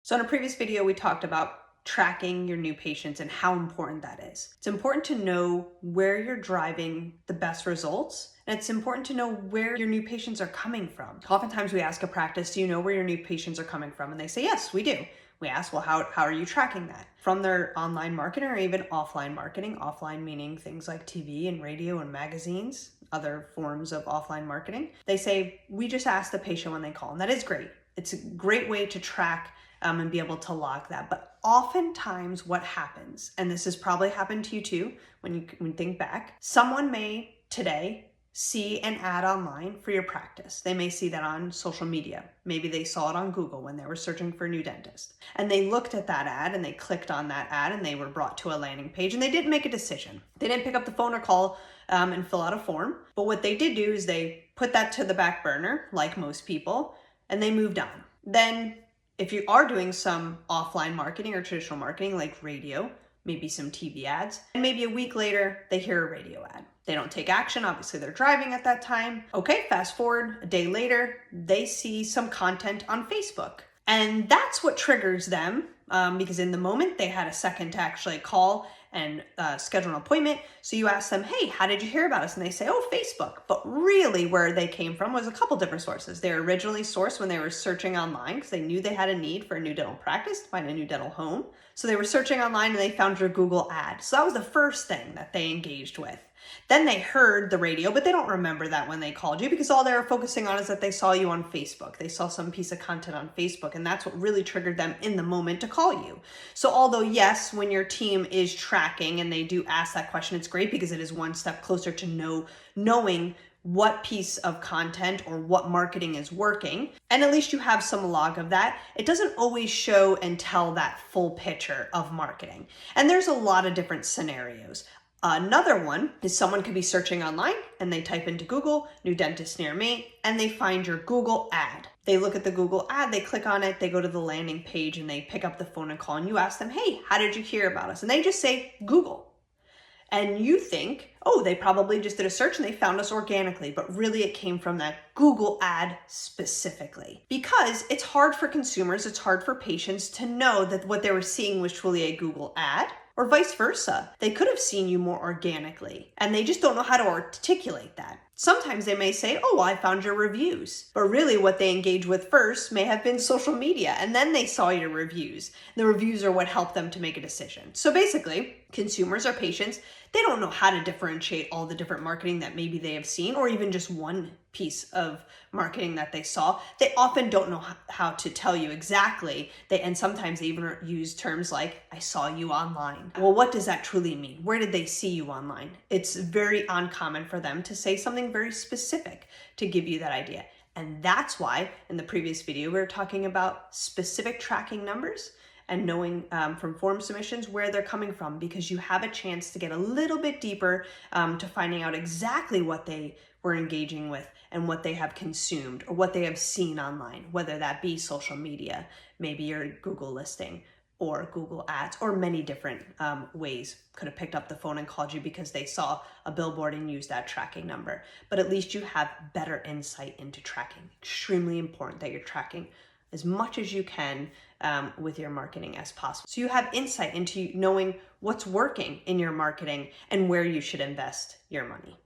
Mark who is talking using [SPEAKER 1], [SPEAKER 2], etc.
[SPEAKER 1] So in a previous video, we talked about tracking your new patients and how important that is. It's important to know where you're driving the best results, and it's important to know where your new patients are coming from. Oftentimes we ask a practice, do you know where your new patients are coming from? And they say, yes, we do. We ask, well, how are you tracking that? From their online marketing or even offline marketing, offline meaning things like TV and radio and magazines, other forms of offline marketing. They say, we just ask the patient when they call, and that is great. It's a great way to track and be able to log that. But oftentimes what happens, and this has probably happened to you too, when you think back, someone may today see an ad online for your practice. They may see that on social media. Maybe they saw it on Google when they were searching for a new dentist. And they looked at that ad and they clicked on that ad and they were brought to a landing page and they didn't make a decision. They didn't pick up the phone or call and fill out a form. But what they did do is they put that to the back burner, like most people, and they moved on. Then if you are doing some offline marketing or traditional marketing like radio, maybe some TV ads, and maybe a week later, they hear a radio ad. They don't take action. Obviously, they're driving at that time. Okay, fast forward a day later, they see some content on Facebook. And that's what triggers them because in the moment, they had a second to actually call and schedule an appointment. So you ask them, hey, how did you hear about us? And they say, oh, Facebook. But really where they came from was a couple different sources. They were originally sourced when they were searching online because they knew they had a need for a new dental practice to find a new dental home. So they were searching online and they found your Google ad. So that was the first thing that they engaged with. Then they heard the radio, but they don't remember that when they called you because all they were focusing on is that they saw you on Facebook. They saw some piece of content on Facebook, and that's what really triggered them in the moment to call you. So although, yes, when your team is tracking and they do ask that question, it's great because it is one step closer to knowing what piece of content or what marketing is working. And at least you have some log of that. It doesn't always show and tell that full picture of marketing. And there's a lot of different scenarios. Another one is someone could be searching online and they type into Google, new dentist near me, and they find your Google ad. They look at the Google ad, they click on it, they go to the landing page and they pick up the phone and call and you ask them, hey, how did you hear about us? And they just say Google. And you think, oh, they probably just did a search and they found us organically, but really it came from that Google ad specifically. Because it's hard for consumers, it's hard for patients to know that what they were seeing was truly a Google ad. Or vice versa. They could have seen you more organically and they just don't know how to articulate that. Sometimes they may say, oh, well, I found your reviews. But really what they engage with first may have been social media and then they saw your reviews. The reviews are what helped them to make a decision. So basically, consumers or patients, they don't know how to differentiate all the different marketing that maybe they have seen or even just one piece of marketing that they saw. They often don't know how to tell you exactly. And sometimes they even use terms like, I saw you online. Well, what does that truly mean? Where did they see you online? It's very uncommon for them to say something very specific to give you that idea. And that's why in the previous video, we were talking about specific tracking numbers and knowing from form submissions where they're coming from, because you have a chance to get a little bit deeper to finding out exactly what they were engaging with and what they have consumed or what they have seen online, whether that be social media, maybe your Google listing or Google ads, or many different ways. Could have picked up the phone and called you because they saw a billboard and used that tracking number. But at least you have better insight into tracking. Extremely important that you're tracking as much as you can with your marketing as possible. So you have insight into knowing what's working in your marketing and where you should invest your money.